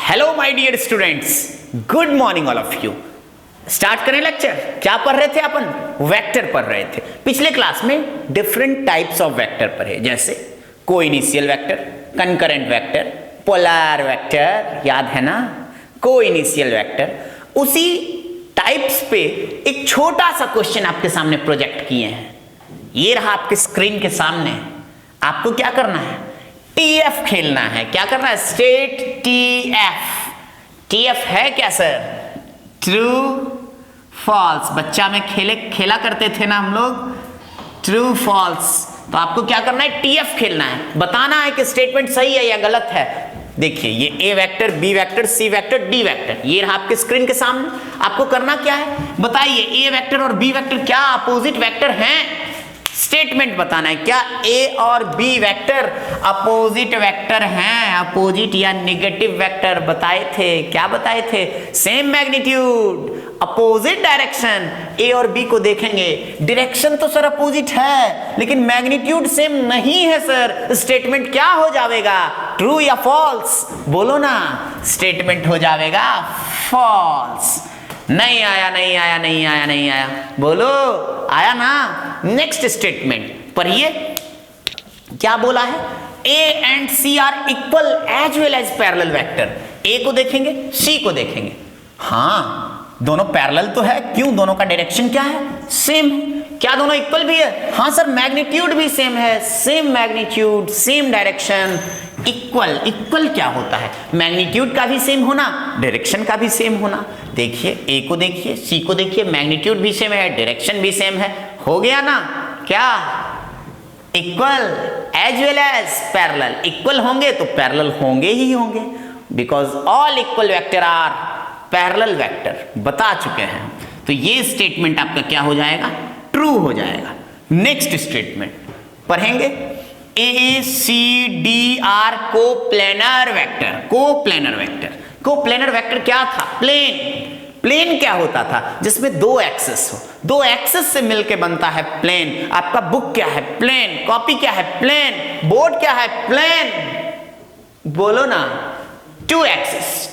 Hello my dear students, good morning all of you. Start करें lecture. क्या पढ़ रहे थे अपन? वेक्टर पढ़ रहे थे। पिछले क्लास में डिफरेंट टाइप्स ऑफ वेक्टर पढ़े, जैसे coinitial vector, concurrent vector, polar vector, याद है ना? कोइनिशियल वेक्टर। उसी टाइप्स पे एक छोटा सा क्वेश्चन आपके सामने प्रोजेक्ट किए हैं। ये रहा आपके स्क्रीन के सामने। आपको क्या करना है? टीएफ खेलना है। क्या करना है? State TF. टीएफ है क्या सर? True false. बच्चा में खेला करते थे ना हम लोग, ट्रू फॉल्स। तो आपको क्या करना है? टीएफ खेलना है। बताना है कि स्टेटमेंट सही है या गलत है। देखिए, ये ए vector, B vector, C vector, D vector, ये रहा आपके स्क्रीन के सामने। आपको करना क्या है? बताइए, ए वेक्टर और बी वेक्टर क्या अपोजिट वेक्टर हैं? स्टेटमेंट बताना है। क्या ए और बी वेक्टर अपोजिट वेक्टर हैं? अपोजिट या नेगेटिव वेक्टर बताए थे। क्या बताए थे? Same magnitude, opposite direction. A और बी को देखेंगे, डायरेक्शन तो सर अपोजिट है, लेकिन मैग्नीट्यूड सेम नहीं है सर। स्टेटमेंट क्या हो जाएगा? ट्रू या फॉल्स? बोलो ना। स्टेटमेंट हो जाएगा फॉल्स। नहीं आया, नहीं आया, नहीं आया, नहीं आया, बोलो। आया ना? नेक्स्ट स्टेटमेंट पढ़िए, क्या बोला है? A and C are equal as well as parallel vector. A को देखेंगे, सी को देखेंगे। हाँ, दोनों पैरेलल तो है। क्यों? दोनों का डायरेक्शन क्या है? सेम है। क्या दोनों इक्वल भी है? हाँ सर, मैग्नीट्यूड भी सेम है। Same magnitude, same direction. Equal, equal क्या होता है? मैग्नीट्यूड का भी सेम होना, डायरेक्शन का भी सेम होना। देखिए, ए को देखिए, सी को देखिए, मैग्नीट्यूड भी सेम है, डायरेक्शन भी सेम है। हो गया ना? क्या? Equal as well as parallel. Equal होंगे तो पैरेलल होंगे ही होंगे, because all equal vector are parallel vector. बता चुके हैं। तो ये स्टेटमेंट आपका क्या हो जाएगा? ट्रू हो जाएगा। नेक्स्ट स्टेटमेंट पढ़ेंगे, A C D are coplanar vector. Coplanar vector, coplanar vector क्या था? प्लेन। प्लेन क्या होता था? जिसमें दो एक्सिस हो। दो एक्सिस से मिलके बनता है प्लेन। आपका बुक क्या है? प्लेन। कॉपी क्या है? प्लेन। बोर्ड क्या है? प्लेन। बोलो ना। टू एक्सिस,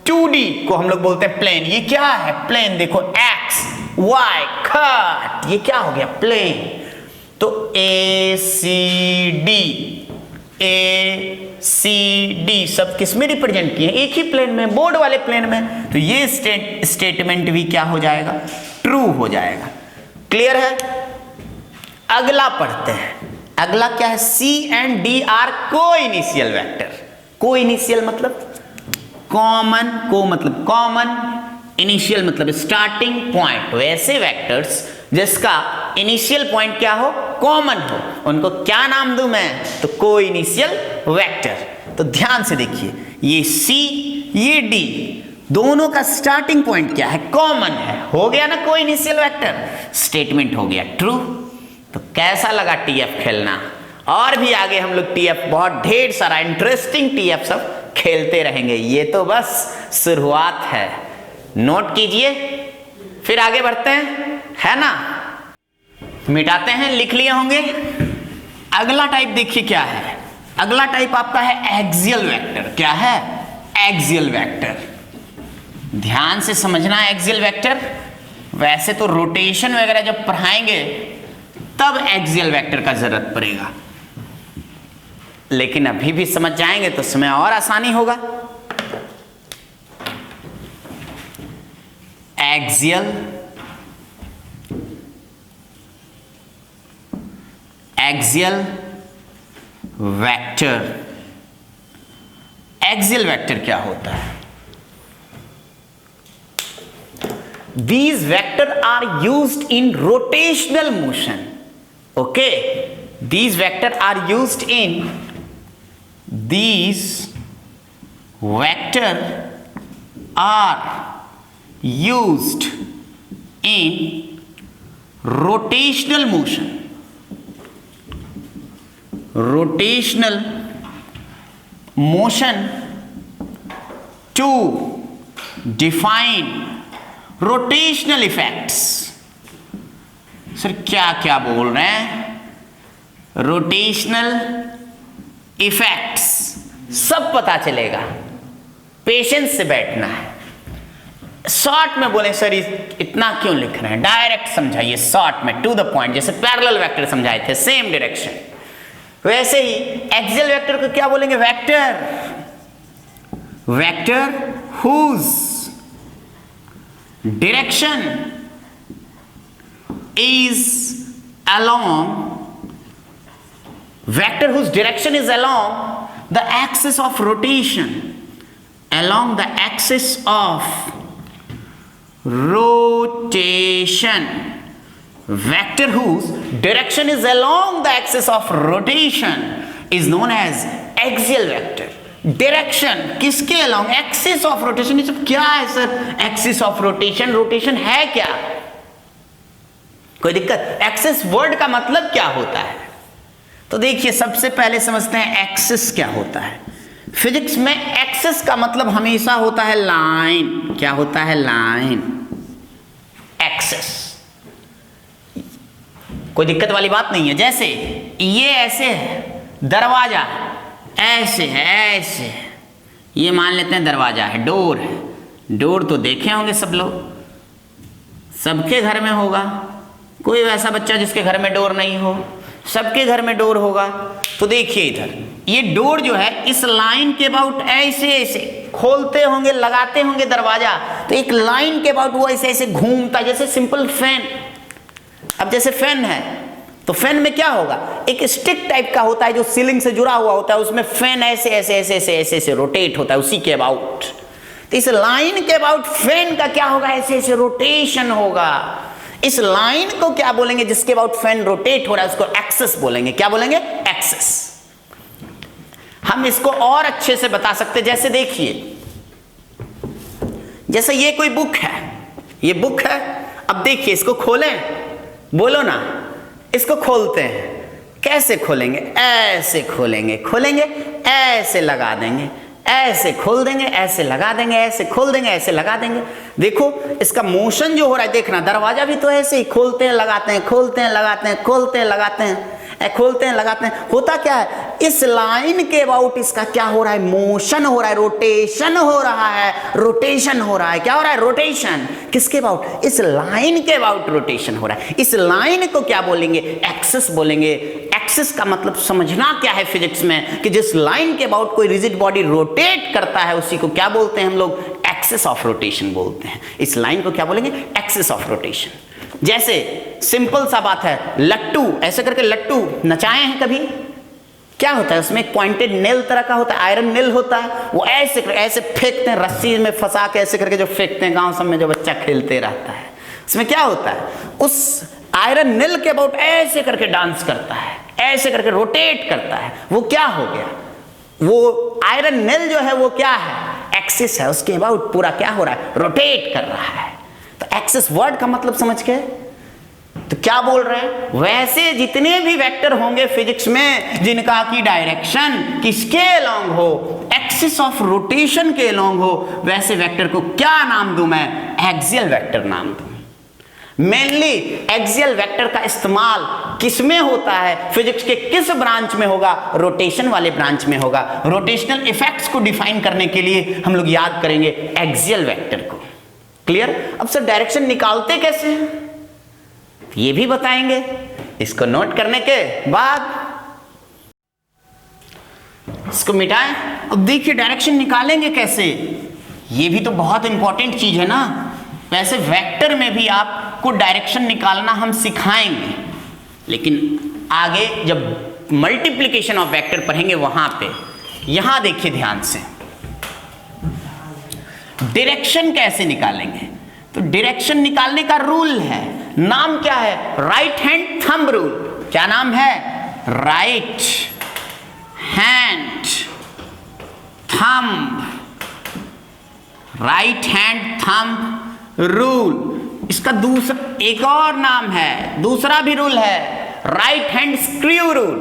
2D को हम लोग बोलते हैं प्लेन। ये क्या है? प्लेन। देखो, एक्स वाई कट, ये क्या हो गया? प्लेन। तो ए सी डी सब किस में रिप्रेजेंट किए? एक ही प्लेन में, बोर्ड वाले प्लेन में। तो ये स्टेटमेंट भी क्या हो जाएगा? ट्रू हो जाएगा। क्लियर है? अगला पढ़ते हैं। अगला क्या है? सी एंड डी आर कोइनिशियल वेक्टर। कोइनिशियल मतलब कॉमन, को मतलब कॉमन, इनिशियल मतलब स्टार्टिंग पॉइंट। वैसे वेक्टर्स जिसका इनिशियल पॉइंट क्या हो? कॉमन हो, उनको क्या नाम दूं मैं? तो कोइनिशियल वेक्टर। तो ध्यान से देखिए, ये सी, ये डी, दोनों का स्टार्टिंग पॉइंट क्या है? कॉमन है। हो गया ना कोइनिशियल वेक्टर। स्टेटमेंट हो गया ट्रू। तो कैसा लगा टीएफ खेलना? और भी आगे हम लोग टीएफ, बहुत ढेर सारा इंटरेस्टिंग टीएफ सब खेलते रहेंगे। ये तो बस शुरुआत है। नोट कीजिए, फिर आगे बढ़ते हैं, है ना? मिटाते हैं, लिख लिए होंगे। अगला टाइप देखिए क्या है। अगला टाइप आपका है एक्सियल वेक्टर। क्या है? Axial vector. ध्यान से समझना एक्सियल वेक्टर। वैसे तो रोटेशन वगैरह जब पढ़ाएंगे तब एक्सियल वेक्टर का जरूरत पड़ेगा, लेकिन अभी भी समझ जाएंगे तो समय और आसानी होगा। Axial vector. एक्सियल वेक्टर क्या होता है? These vectors are used in rotational motion. Okay, these vectors are used in rotational motion. Rotational motion to define rotational effects. Sir क्या क्या बोल रहे हैं? रोटेशनल इफेक्ट्स सब पता चलेगा। पेशेंस से बैठना है। शॉर्ट में बोले सर इतना क्यों लिख रहे हैं, डायरेक्ट समझाइए, शॉर्ट में टू द पॉइंट, जैसे पैरेलल वेक्टर समझाए थे सेम डायरेक्शन, वैसे ही एक्सियल वेक्टर को क्या बोलेंगे, vector, vector whose direction is along, vector whose direction is along the axis of rotation, along the axis of rotation, vector whose direction is along the axis of rotation is known as axial vector. Direction किसके along, axis of rotation. ये सब क्या है sir, axis of rotation, rotation है क्या, कोई दिक्कत? Axis word का मतलब क्या होता है, तो देखिए सबसे पहले समझते हैं एक्सिस क्या होता है। फिजिक्स में एक्सिस का मतलब हमेशा होता है लाइन, क्या होता है, लाइन, एक्सिस, कोई दिक्कत वाली बात नहीं है। जैसे ये ऐसे है, दरवाजा ऐसे है, ऐसे है, ये मान लेते हैं दरवाजा है, डोर है, डोर तो देखे होंगे सब लोग, सबके घर में होगा, कोई वैसा बच्चा जिसके घर में डोर नहीं हो, सबके घर में डोर होगा। तो देखिए इधर ये डोर जो है इस लाइन के अबाउट ऐसे ऐसे खोलते होंगे, लगाते होंगे दरवाजा, तो एक लाइन के अबाउट वो ऐसे ऐसे घूमता, जैसे सिंपल फैन। अब जैसे फैन है तो फैन में क्या होगा, एक स्टिक टाइप का होता है जो सीलिंग से जुड़ा हुआ होता है, उसमें फैन ऐसे ऐसे ऐसे ऐसे ऐसे ऐसे रोटेट होता है उसी के अबाउट। तो इस लाइन के अबाउट फैन का क्या होगा, ऐसे ऐसे रोटेशन होगा। इस लाइन को क्या बोलेंगे, जिसके अबाउट फैन रोटेट हो रहा है, उसको एक्सिस बोलेंगे। क्या बोलेंगे, एक्सिस। हम इसको और अच्छे से बता सकते, जैसे देखिए, जैसे ये कोई बुक है, ये बुक है, अब देखिए इसको खोलें, बोलो ना, इसको खोलते हैं, कैसे खोलेंगे, ऐसे खोलेंगे, खोलेंगे ऐसे लगा देंगे, ऐसे खोल देंगे, ऐसे लगा देंगे, ऐसे खोल देंगे, ऐसे लगा देंगे। देखो इसका मोशन जो हो रहा है, देखना, दरवाजा भी तो ऐसे ही खोलते हैं लगाते हैं, खोलते हैं लगाते हैं, खोलते हैं लगाते हैं, खोलते हैं लगाते हैं। होता क्या है, इस लाइन के अबाउट इसका क्या हो रहा है, मोशन हो रहा है, रोटेशन हो रहा है, रोटेशन हो रहा है। क्या हो रहा है, रोटेशन, किसके अबाउट, इस लाइन के अबाउट रोटेशन हो रहा है। इस लाइन को क्या बोलेंगे, एक्सिस बोलेंगे। एक्सिस का मतलब समझना क्या है फिजिक्स में, कि जिस लाइन के अबाउट कोई रिजिड बॉडी रोटेट करता है उसी को क्या बोलते हैं हम लोग, एक्सिस ऑफ रोटेशन बोलते हैं। इस लाइन को क्या बोलेंगे, एक्सिस ऑफ रोटेशन। जैसे सिंपल सा बात है, लट्टू, ऐसे करके लट्टू नचाए हैं कभी, क्या होता है उसमें, एक पॉइंटेड नेल तरह का होता है, आयरन नेल होता है, वो ऐसे ऐसे फेंकते हैं, रस्सी में फंसा के ऐसे करके जो फेंकते हैं गांव सब में, जो बच्चा खेलते रहता है, उसमें क्या होता है, उस आयरन नेल के अबाउट ऐसे करके डांस करता है, ऐसे करके रोटेट करता है, वो क्या हो गया, वो आयरन नेल जो है वो क्या है, एक्सिस है, उसके अबाउट पूरा क्या हो रहा है, रोटेट कर रहा है। तो एक्सिस वर्ड का मतलब समझ के तो क्या बोल रहे हैं, वैसे जितने भी वेक्टर होंगे फिजिक्स में जिनका की डायरेक्शन किसके अलोंग हो, एक्सिस ऑफ रोटेशन के अलोंग हो, वैसे वेक्टर को क्या नाम दूं मैं, एक्सियल वेक्टर नाम दूं। मेनली एक्सियल वेक्टर का इस्तेमाल किसमें होता है, फिजिक्स के किस ब्रांच में होगा, रोटेशन वाले ब्रांच में होगा। रोटेशनल इफेक्ट्स को डिफाइन करने के लिए हम लोग याद करेंगे एक्सियल वेक्टर को। क्लियर। अब सर डायरेक्शन निकालते कैसे हैं, ये भी बताएंगे। इसको नोट करने के बाद इसको मिटाएं। अब देखिए डायरेक्शन निकालेंगे कैसे, ये भी तो बहुत इंपॉर्टेंट चीज है ना। वैसे वेक्टर में भी आपको डायरेक्शन निकालना हम सिखाएंगे, लेकिन आगे जब मल्टीप्लिकेशन ऑफ वेक्टर पढ़ेंगे वहां पे। यहां देखिए ध्यान से, डायरेक्शन कैसे निकालेंगे, तो डायरेक्शन निकालने का रूल है, नाम क्या है, राइट हैंड थंब रूल। क्या नाम है, right hand thumb, right hand thumb rule. इसका दूसरा एक और नाम है, दूसरा भी रूल है, right hand screw rule.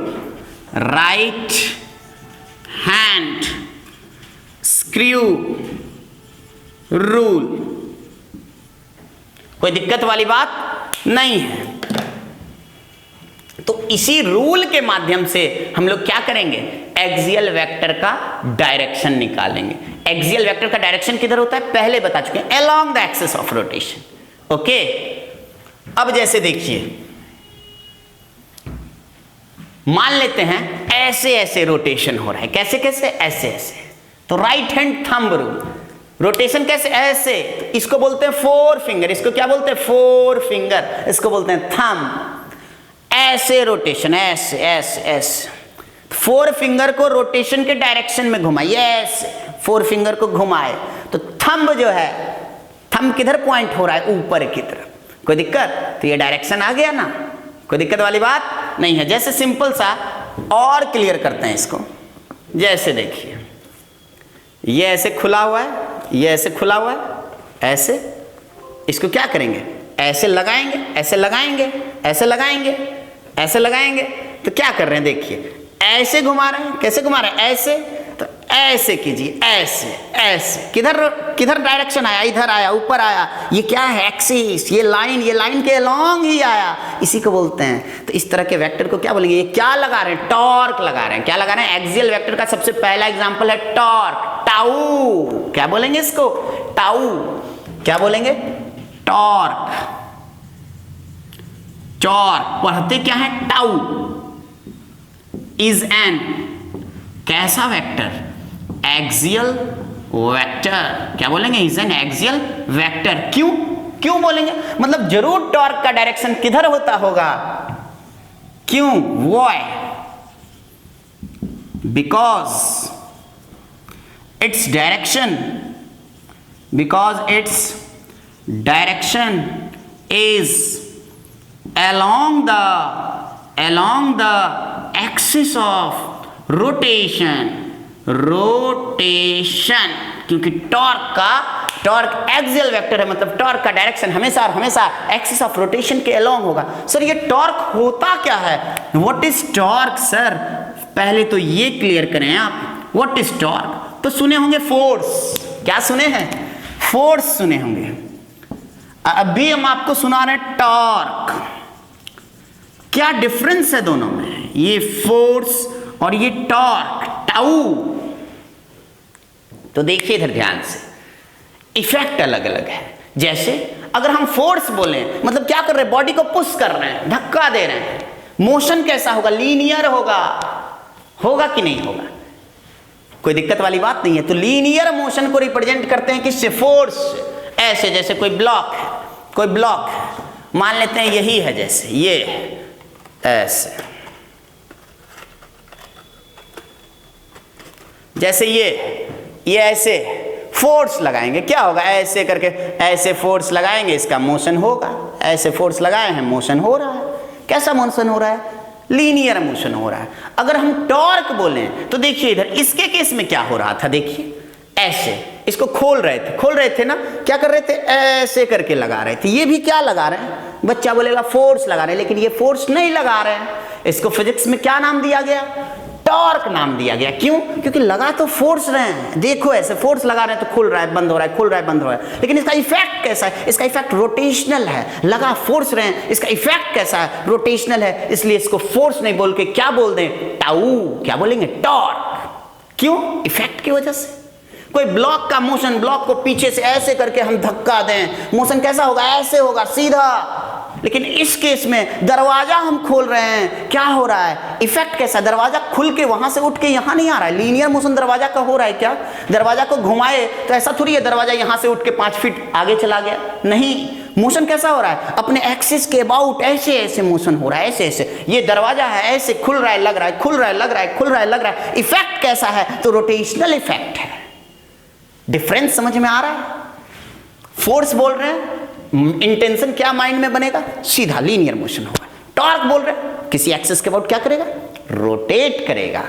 Right hand screw rule, कोई दिक्कत वाली बात नहीं है। तो इसी रूल के माध्यम से हम लोग क्या करेंगे, एक्सियल वेक्टर का डायरेक्शन निकालेंगे। एक्सियल वेक्टर का डायरेक्शन किधर होता है पहले बता चुके हैं, along the axis of rotation. Okay, अब जैसे देखिए मान लेते हैं ऐसे ऐसे रोटेशन हो रहा है, कैसे कैसे, ऐसे ऐसे, तो right hand thumb rule, rotation कैसे, ऐसे, तो इसको बोलते हैं फोर फिंगर, इसको क्या बोलते हैं, फोर फिंगर, इसको बोलते हैं थंब। ऐसे रोटेशन, ऐसे ऐसे ऐसे, फोर फिंगर को रोटेशन के डायरेक्शन में घुमाइए, ऐसे फोर फिंगर को घुमाए तो थंब जो है, थंब किधर पॉइंट हो रहा है, ऊपर की तरफ। कोई दिक्कत, तो ये डायरेक्शन आ गया ना, कोई दिक्कत वाली बात नहीं है। जैसे सिंपल सा और क्लियर करते हैं इसको, जैसे देखिए ये ऐसे खुला हुआ है, ये ऐसे खुला हुआ है, ऐसे, इसको क्या करेंगे, ऐसे लगाएंगे, ऐसे लगाएंगे, ऐसे लगाएंगे, ऐसे लगाएंगे, तो क्या कर रहे हैं देखिए, ऐसे घुमा रहे हैं, कैसे घुमा रहे हैं, ऐसे, तो ऐसे कीजिए, ऐसे ऐसे, किधर किधर डायरेक्शन आया, इधर आया, ऊपर आया, ये क्या है, एक्सिस, ये लाइन के अलोंग ही आया, इसी को बोलते हैं। तो इस तरह के वेक्टर को क्या बोलेंगे, ये क्या लगा रहे हैं, टॉर्क लगा रहे हैं। क्या लगा रहे हैं, एक्सियल वेक्टर का सबसे पहला एग्जांपल है टॉर्क, टाउ, क्या बोलेंगे इसको, टाउ, क्या बोलेंगे, टॉर्क, टॉर्क, पढ़ते क्या है, टाउ इज एन कैसा वेक्टर, एक्सियल वेक्टर, क्या बोलेंगे, इज एन एक्सियल वेक्टर। क्यों क्यों बोलेंगे, मतलब जरूर टॉर्क का डायरेक्शन किधर होता होगा, क्यों, why, because its direction is along the axis of rotation, क्योंकि टॉर्क एक्सियल वेक्टर है, मतलब टॉर्क का डायरेक्शन हमेशा और हमेशा एक्सिस ऑफ रोटेशन के अलोंग होगा। सर ये टॉर्क होता क्या है, व्हाट इज टॉर्क सर, पहले तो ये क्लियर करें आप, व्हाट इज टॉर्क। तो सुने होंगे फोर्स, क्या सुने हैं, फोर्स सुने होंगे। अभी हम आपको सुना रहे हैं टॉर्क, क्या डिफरेंस है दोनों में, ये फोर्स और ये टॉर्क, टाउ। तो देखिए इधर ध्यान से, इफेक्ट अलग अलग है। जैसे अगर हम फोर्स बोलें, मतलब क्या कर रहे हैं, बॉडी को पुश कर रहे हैं, धक्का दे रहे हैं, मोशन कैसा होगा, लीनियर होगा कि नहीं होगा, कोई दिक्कत वाली बात नहीं है। तो लीनियर मोशन को रिप्रेजेंट करते हैं किससे, फोर्स। ऐसे जैसे कोई ब्लॉक मान लेते हैं यही है, जैसे ये ऐसे, जैसे ये ऐसे फोर्स लगाएंगे, क्या होगा, ऐसे करके ऐसे फोर्स लगाएंगे, इसका मोशन होगा। ऐसे फोर्स लगाए हैं, मोशन हो रहा है, कैसा मोशन हो रहा है, लीनियर मोशन हो रहा है। अगर हम टॉर्क बोलें तो देखिए इधर इसके केस में क्या हो रहा था, देखिए ऐसे इसको खोल रहे थे ना, क्या कर रहे थे, ऐसे करके लगा रहे थे। ये भी क्या लगा रहे हैं, बच्चा बोलेगा फोर्स लगा रहे हैं, लेकिन ये फोर्स नहीं लगा रहे हैं। इसको फिजिक्स में क्या नाम दिया गया, टॉर्क नाम दिया गया। क्यों, क्योंकि लगा तो फोर्स रहे हैं, देखो ऐसे फोर्स लगा रहे हैं तो खुल रहा है, बंद हो रहा है, खुल रहा है, बंद हो रहा है, लेकिन इसका इफेक्ट कैसा है, इसका इफेक्ट रोटेशनल है। लगा फोर्स रहे हैं, इसका इफेक्ट कैसा है, रोटेशनल है, इसलिए इसको फोर्स नहीं बोल के क्या बोल दें, टाउ, क्या बोलेंगे, टॉर्क। क्यों, इफेक्ट की वजह से। कोई ब्लॉक का मोशन, ब्लॉक को पीछे से ऐसे करके हम धक्का दें, मोशन कैसा होगा, ऐसे होगा, सीधा। लेकिन इस केस में दरवाजा हम खोल रहे हैं, क्या हो रहा है, इफेक्ट कैसा, दरवाजा खुल के वहां से उठ के यहां नहीं आ रहा है। लीनियर मोशन दरवाजा का हो रहा है क्या, दरवाजा को घुमाए तो ऐसा थोड़ी है दरवाजा यहां से उठ के 5 फीट आगे चला गया, नहीं। मोशन कैसा हो रहा है, अपने एक्सिस के अबाउट ऐसे ऐसे मोशन हो रहा है, ऐसे ऐसे। ये दरवाजा है, ऐसे खुल रहा है, लग रहा है, खुल रहा है, लग रहा है, खुल रहा है, लग रहा है। इफेक्ट कैसा है, तो रोटेशनल इफेक्ट है। डिफरेंस समझ में आ रहा है। फोर्स बोल रहे हैं, इंटेंशन क्या माइंड में बनेगा, सीधा लीनियर मोशन होगा। टॉर्क बोल रहे हैं, किसी एक्सिस के अबाउट क्या करेगा, रोटेट करेगा।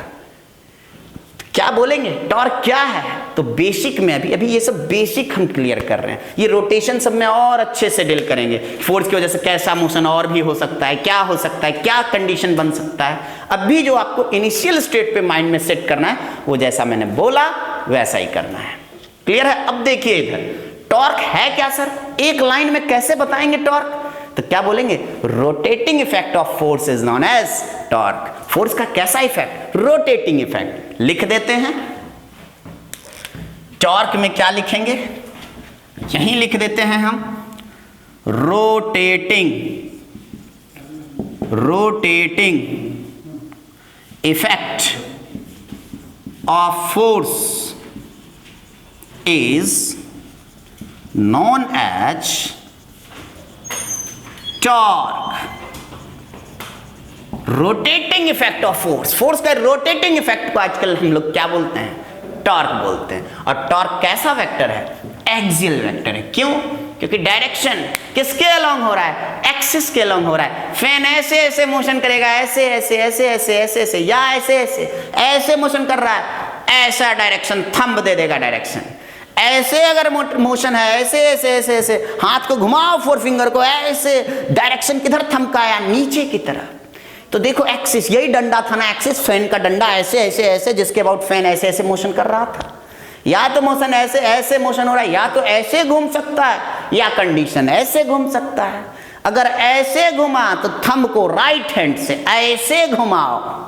क्या बोलेंगे, टॉर्क क्या है, तो बेसिक में अभी ये सब बेसिक हम क्लियर कर रहे हैं। ये रोटेशन सब में और अच्छे से डील करेंगे। फोर्स की वजह से कैसा मोशन और भी हो सकता है, क्या हो सकता है, क्या कंडीशन बन सकता है। अभी जो आपको इनिशियल स्टेट पे माइंड में सेट करना है, वो जैसा मैंने बोला वैसा ही करना है। क्लियर है। अब देखिए इधर टॉर्क है क्या सर, एक लाइन में कैसे बताएंगे टॉर्क, तो क्या बोलेंगे, rotating effect of force is known as torque. Force का कैसा इफेक्ट, रोटेटिंग इफेक्ट। लिख देते हैं, टॉर्क में क्या लिखेंगे, यहीं लिख देते हैं हम, rotating effect of force is known as torque. Rotating effect of force का रोटेटिंग इफेक्ट को आजकल हम लोग क्या बोलते हैं, टॉर्क बोलते हैं। और टॉर्क कैसा वेक्टर है, एक्सियल वेक्टर है। क्यों? क्योंकि डायरेक्शन किसके अलोंग हो रहा है, एक्सिस के अलोंग हो रहा है। फैन ऐसे ऐसे मोशन करेगा, ऐसे ऐसे ऐसे ऐसे ऐसे ऐसे, या ऐसे ऐसे ऐसे मोशन कर रहा है, ऐसा डायरेक्शन थंब दे देगा डायरेक्शन। ऐसे अगर मोशन है, ऐसे ऐसे ऐसे ऐसे, हाथ को घुमाओ फोर फिंगर को, ऐसे डायरेक्शन किधर थंब का आया, नीचे की तरफ। तो देखो एक्सिस, यही डंडा था ना एक्सिस, फैन का डंडा, ऐसे ऐसे ऐसे, जिसके अबाउट फैन ऐसे ऐसे मोशन कर रहा था। या तो मोशन ऐसे ऐसे मोशन हो रहा है, या तो ऐसे घूम सकता है, या कंडीशन ऐसे घूम सकता है। अगर ऐसे घुमा तो थंब को राइट हैंड से ऐसे घुमाओ,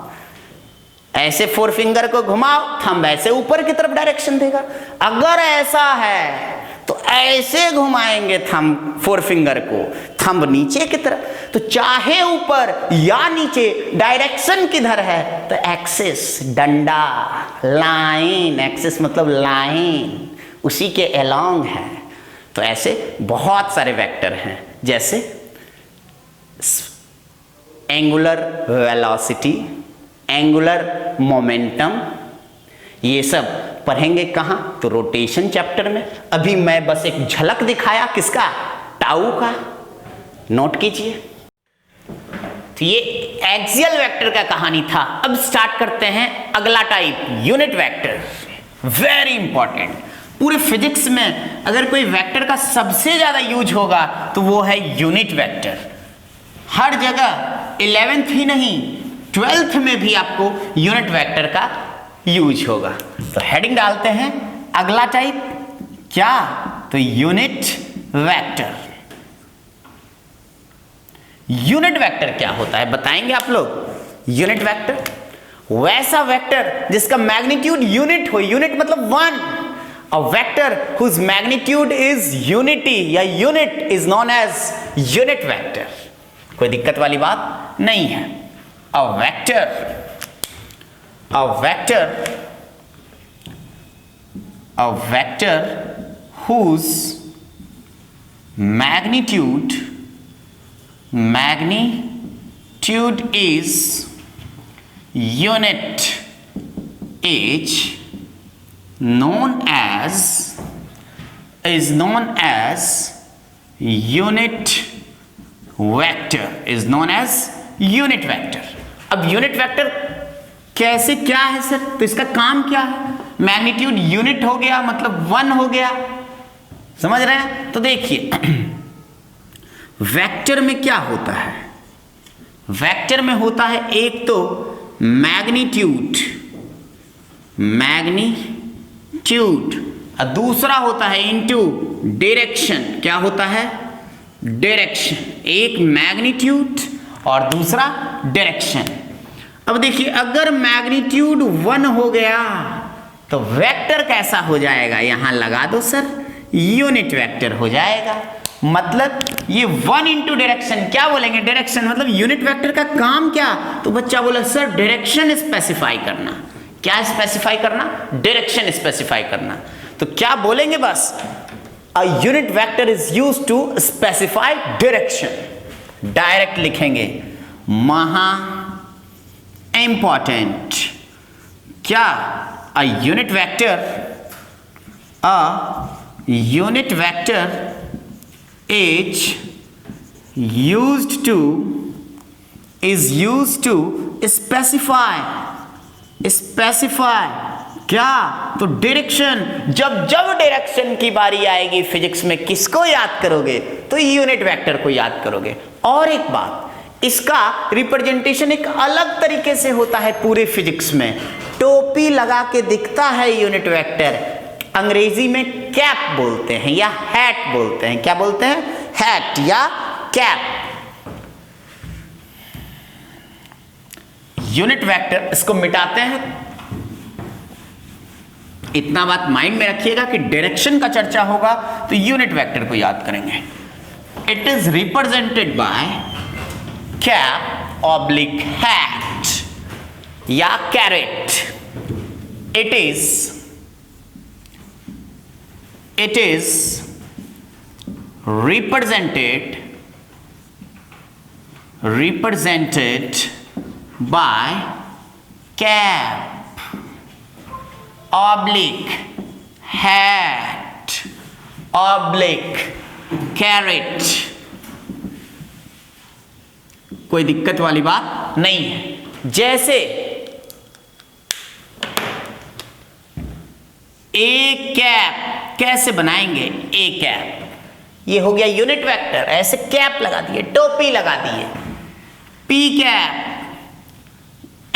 ऐसे फोर फिंगर को घुमाओ, थंब ऐसे ऊपर की तरफ डायरेक्शन देगा। अगर ऐसा है तो ऐसे घुमाएंगे थंब फोर फिंगर को, थंब नीचे की तरफ। तो चाहे ऊपर या नीचे, डायरेक्शन किधर है, तो एक्सिस, डंडा, लाइन, एक्सिस मतलब लाइन, उसी के अलोंग है। तो ऐसे बहुत सारे वेक्टर हैं, जैसे एंगुलर वेलोसिटी, एंगुलर मोमेंटम, ये सब पढ़ेंगे कहां, तो रोटेशन चैप्टर में। अभी मैं बस एक झलक दिखाया किसका, टाउ का, नोट कीजिए। तो ये एक्सियल वेक्टर का कहानी था। अब स्टार्ट करते हैं अगला type, unit vector. Very important, पूरे फिजिक्स में अगर कोई वेक्टर का सबसे ज्यादा यूज होगा तो वो है यूनिट वेक्टर। हर जगह 11th ही नहीं 12th में भी आपको यूनिट वेक्टर का यूज होगा। तो हेडिंग डालते हैं अगला टाइप, क्या, तो यूनिट वेक्टर। यूनिट वेक्टर क्या होता है बताएंगे आप लोग। यूनिट वेक्टर वैसा वेक्टर जिसका मैग्नीट्यूड यूनिट हो, यूनिट मतलब one. A vector whose magnitude is unity या unit is known as unit vector. कोई दिक्कत वाली बात नहीं है। A vector whose magnitude is unit is known as unit vector। अब यूनिट वेक्टर कैसे, क्या है सर, तो इसका काम क्या है, मैग्नीट्यूड यूनिट हो गया मतलब वन हो गया, समझ रहे हैं। तो देखिए वेक्टर में क्या होता है, वेक्टर में होता है एक तो मैग्नीट्यूड और दूसरा होता है इनटू डायरेक्शन। क्या होता है, डायरेक्शन। एक मैग्नीट्यूड और दूसरा डायरेक्शन। अब देखिए अगर मैग्नीट्यूड 1 हो गया तो वेक्टर कैसा हो जाएगा, यहां लगा दो सर, यूनिट वेक्टर हो जाएगा। मतलब ये 1 इंटू डायरेक्शन, क्या बोलेंगे, डायरेक्शन मतलब यूनिट वेक्टर का काम क्या, तो बच्चा बोला सर डायरेक्शन स्पेसिफाई करना। क्या स्पेसिफाई करना, डायरेक्शन स्पेसिफाई करना। तो क्या बोलेंगे, बस a unit vector is used to specify direction. Direct लिखेंगे, महा इंपॉर्टेंट। क्या, a unit vector is used to specify क्या, तो डायरेक्शन। जब डायरेक्शन की बारी आएगी फिजिक्स में किसको याद करोगे, तो यूनिट वेक्टर को याद करोगे। और एक बात, इसका रिप्रेजेंटेशन एक अलग तरीके से होता है पूरे फिजिक्स में। टोपी लगा के दिखता है यूनिट वेक्टर, अंग्रेजी में कैप बोलते हैं या हैट बोलते हैं। क्या बोलते हैं, हैट या कैप। यूनिट वेक्टर, इसको मिटाते हैं, इतना बात माइंड में रखिएगा कि डायरेक्शन का चर्चा होगा तो यूनिट वेक्टर को याद करेंगे। It is represented by cap oblique hat या caret. It is represented by cap oblique hat oblique carrot। कोई दिक्कत वाली बात नहीं है। जैसे ए कैप कैसे बनाएंगे, ए कैप ये हो गया यूनिट वेक्टर, ऐसे कैप लगा दिए, टोपी लगा दिए। पी कैप,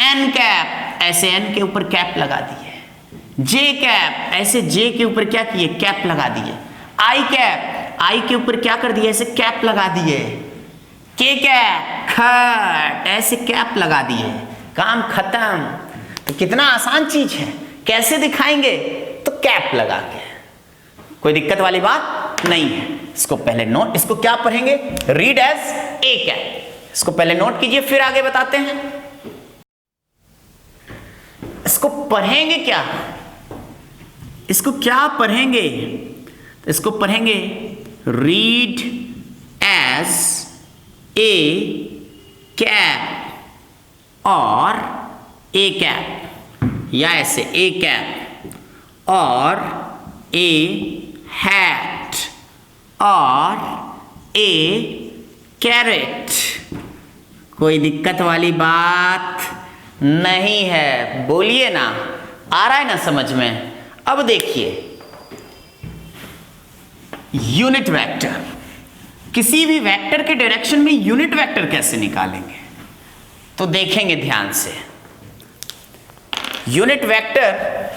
एन कैप, ऐसे एन के ऊपर कैप लगा दिए। जे कैप, ऐसे जे के ऊपर क्या किए, कैप लगा दिए। आई कैप, आई के ऊपर क्या कर दिए, ऐसे कैप लगा दिए। के कैप, खट, ऐसे कैप लगा दिए, काम खत्म। तो कितना आसान चीज है, कैसे दिखाएंगे, तो कैप लगा के। कोई दिक्कत वाली बात नहीं है। इसको पहले नोट, इसको क्या पढ़ेंगे, रीड एज ए कैप। इसको पहले नोट कीजिए, फिर आगे बताते हैं। इसको पढ़ेंगे क्या, इसको क्या पढ़ेंगे, तो इसको पढ़ेंगे रीड एज ए कैप और ए कैप, या ऐसे ए कैप और ए हैट और ए कैरेट। कोई दिक्कत वाली बात नहीं है, बोलिए ना, आ रहा है ना समझ में। अब देखिए यूनिट वेक्टर, किसी भी वेक्टर के डायरेक्शन में यूनिट वेक्टर कैसे निकालेंगे, तो देखेंगे ध्यान से। यूनिट वेक्टर,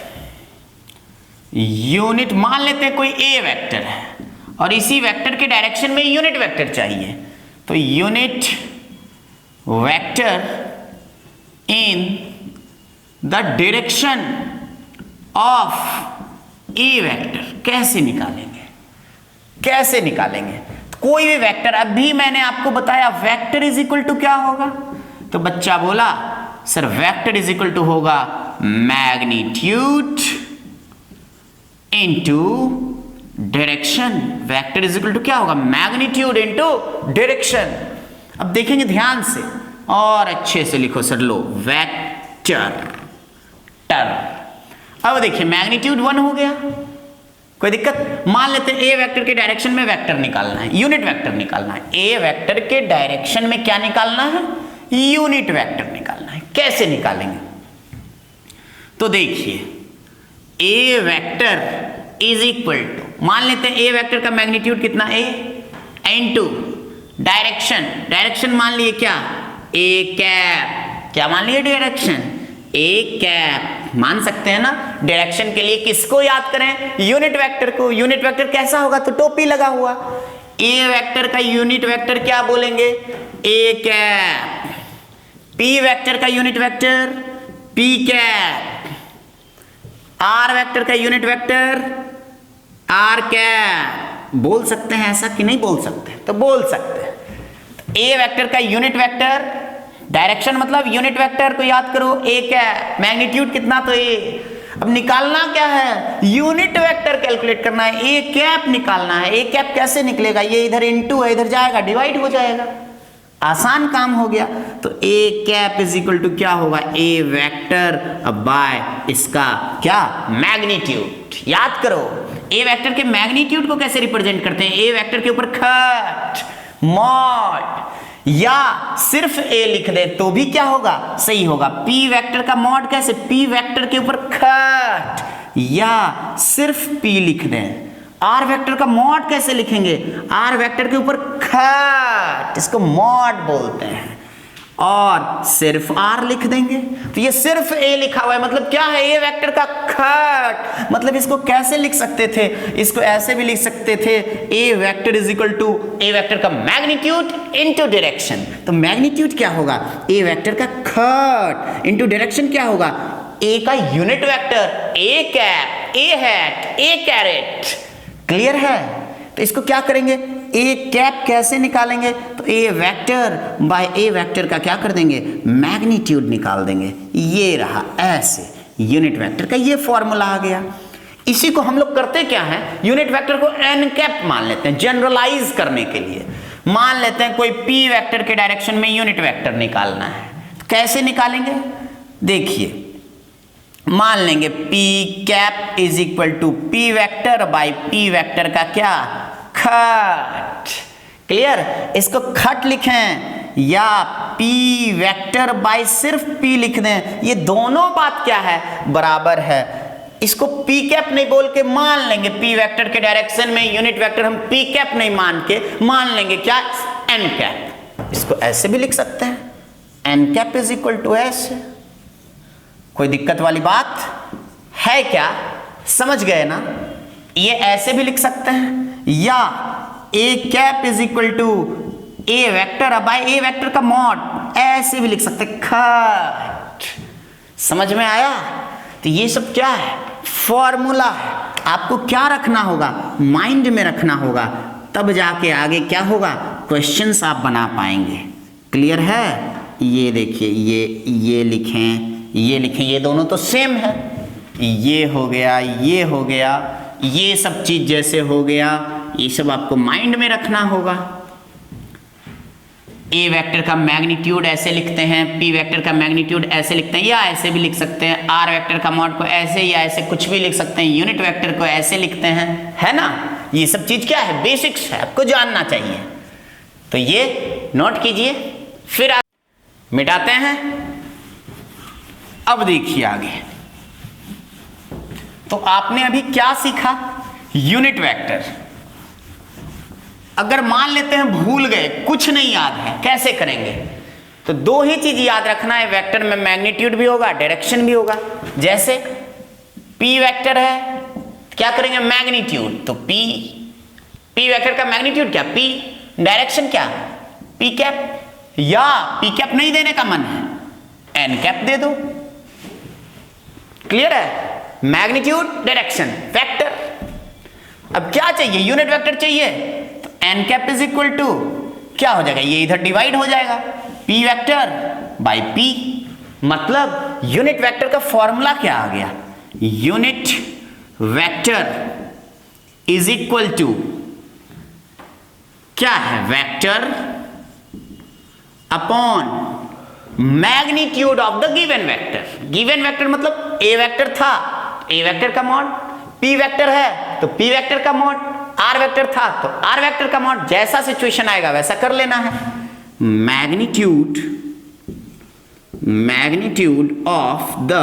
यूनिट मान लेते हैं कोई ए वेक्टर है और इसी वेक्टर के डायरेक्शन में यूनिट वेक्टर चाहिए, तो unit vector in the direction of A vector कैसे निकालेंगे, कैसे निकालेंगे। तो कोई भी वेक्टर, अभी मैंने आपको बताया वेक्टर इज इक्वल टू क्या होगा, तो बच्चा बोला sir vector is equal to होगा magnitude into direction. Vector is equal to क्या होगा, मैग्नीट्यूड इनटू डायरेक्शन। अब देखेंगे ध्यान से और अच्छे से लिखो सर, लो वेक्टर टर। अब देखिए मैग्नीट्यूड 1 हो गया, कोई दिक्कत। मान लेते हैं ए वेक्टर के डायरेक्शन में वेक्टर निकालना है, यूनिट वेक्टर निकालना है। ए वेक्टर के डायरेक्शन में क्या निकालना है, यूनिट वेक्टर निकालना है। कैसे निकालेंगे, तो देखिए ए वेक्टर इज इक्वल टू, मान लेते हैं ए वेक्टर का मैग्नीट्यूड कितना, ए इनटू डायरेक्शन। डायरेक्शन मान लिए क्या, ए कैप, क्या मान लिए डायरेक्शन, ए कैप। मान सकते हैं ना, डायरेक्शन के लिए किसको याद करें, यूनिट वेक्टर को। यूनिट वेक्टर कैसा होगा, तो टोपी लगा हुआ। ए वेक्टर का यूनिट वेक्टर क्या बोलेंगे, ए कैप। पी वेक्टर का unit vector P cap. R vector का यूनिट वेक्टर आर कैप। बोल सकते हैं ऐसा कि नहीं बोल सकते, तो बोल सकते हैं। ए वेक्टर का यूनिट वेक्टर, डायरेक्शन मतलब यूनिट वेक्टर को याद करो, ए कैप। मैग्नीट्यूड कितना, तो ए। अब निकालना क्या है, यूनिट वेक्टर कैलकुलेट करना है, ए कैप निकालना है। ए कैप कैसे निकलेगा, ये इधर इनटू है, इधर जाएगा डिवाइड हो जाएगा, आसान काम हो गया। तो ए कैप इज इक्वल टू क्या होगा, ए वेक्टर बाय इसका क्या, मैग्नीट्यूड। याद करो ए वेक्टर के मैग्नीट्यूड को कैसे रिप्रेजेंट करते हैं, ए वेक्टर के ऊपर खट मॉड, या सिर्फ ए लिख दे तो भी क्या होगा, सही होगा। पी वेक्टर का मॉड कैसे, पी वेक्टर के ऊपर खट, या सिर्फ पी लिख दें। आर वेक्टर का मॉड कैसे लिखेंगे, आर वेक्टर के ऊपर खट, इसको मॉड बोलते हैं, और सिर्फ आर लिख देंगे। तो ये सिर्फ ए लिखा हुआ है, मतलब क्या है, ए वेक्टर का खट। मतलब इसको कैसे लिख सकते थे, इसको ऐसे भी लिख सकते थे, A vector is equal to A vector का मैग्नीट्यूड इनटू डायरेक्शन। तो मैग्नीट्यूड क्या होगा, ए वेक्टर का खट, इनटू डायरेक्शन क्या होगा, ए का unit vector A cap, A hat, A caret. Clear है? तो इसको क्या करेंगे, ए कैप कैसे निकालेंगे, तो ए वेक्टर बाय ए वेक्टर का क्या कर देंगे, मैग्नीट्यूड निकाल देंगे। ये रहा, ऐसे यूनिट वेक्टर का ये फॉर्मूला आ गया। इसी को हम लोग करते क्या है, यूनिट वेक्टर को एन कैप मान लेते हैं जनरलाइज करने के लिए। मान लेते हैं कोई पी वेक्टर के डायरेक्शन में यूनिट वेक्टर निकालना है, तो कैसे निकालेंगे, देखिए मान लेंगे P cap is equal to P vector by P vector का क्या, खट। क्लियर? इसको खट लिखें या पी वेक्टर बाई सिर्फ पी लिख दें, ये दोनों बात क्या है, बराबर है। इसको पी कैप नहीं बोल के मान लेंगे पी वेक्टर के डायरेक्शन में यूनिट वेक्टर हम पी कैप नहीं मान के मान लेंगे क्या, एन कैप। इसको ऐसे भी लिख सकते हैं, N cap is equal to S. कोई दिक्कत वाली बात है क्या, समझ गए ना? ये ऐसे भी लिख सकते हैं, या A cap is equal to A vector by A vector का मॉड, ऐसे भी लिख सकते हैं, खट। समझ में आया? तो ये सब क्या है, फॉर्मूला है। आपको क्या रखना होगा, माइंड में रखना होगा, तब जाके आगे क्या होगा, क्वेश्चंस आप बना पाएंगे। क्लियर है? ये देखिए, ये लिखें, ये लिखें, ये दोनों तो सेम है, ये हो गया, ये हो गया, ये सब चीज जैसे हो गया, ये सब आपको माइंड में रखना होगा। ए वेक्टर का मैग्नीट्यूड ऐसे लिखते हैं, पी वेक्टर का मैग्नीट्यूड ऐसे लिखते हैं, या ऐसे भी लिख सकते हैं, आर वेक्टर का मॉड को ऐसे या ऐसे कुछ भी लिख सकते हैं, यूनिट वेक्टर को ऐसे लिखते हैं, है ना? ये सब चीज क्या है, बेसिक्स है, आपको जानना चाहिए। तो ये नोट कीजिए, फिर मिटाते हैं। अब देखिए आगे, तो आपने अभी क्या सीखा, यूनिट वेक्टर। अगर मान लेते हैं भूल गए, कुछ नहीं याद है, कैसे करेंगे, तो दो ही चीज याद रखना है, वेक्टर में मैग्नीट्यूड भी होगा, डायरेक्शन भी होगा। जैसे पी वेक्टर है, क्या करेंगे, मैग्नीट्यूड, तो पी वेक्टर का मैग्नीट्यूड क्या, पी, डायरेक्शन क्या, पी कैप, या पी कैप नहीं देने का मन है, एन कैप दे दो। क्लियर है? Magnitude, direction, vector. अब क्या चाहिए, यूनिट वेक्टर चाहिए, तो n cap is equal to क्या हो जाएगा, ये इधर डिवाइड हो जाएगा, पी वेक्टर बाई पी। मतलब यूनिट वेक्टर का फॉर्मूला क्या आ गया, unit vector is equal to क्या है, vector upon magnitude of the given vector. Given vector मतलब ए वेक्टर था, ए वेक्टर का मॉड, पी वेक्टर है तो पी वेक्टर का मॉड, आर वेक्टर था तो आर वेक्टर का मॉड। जैसा सिचुएशन आएगा वैसा कर लेना है। Magnitude of the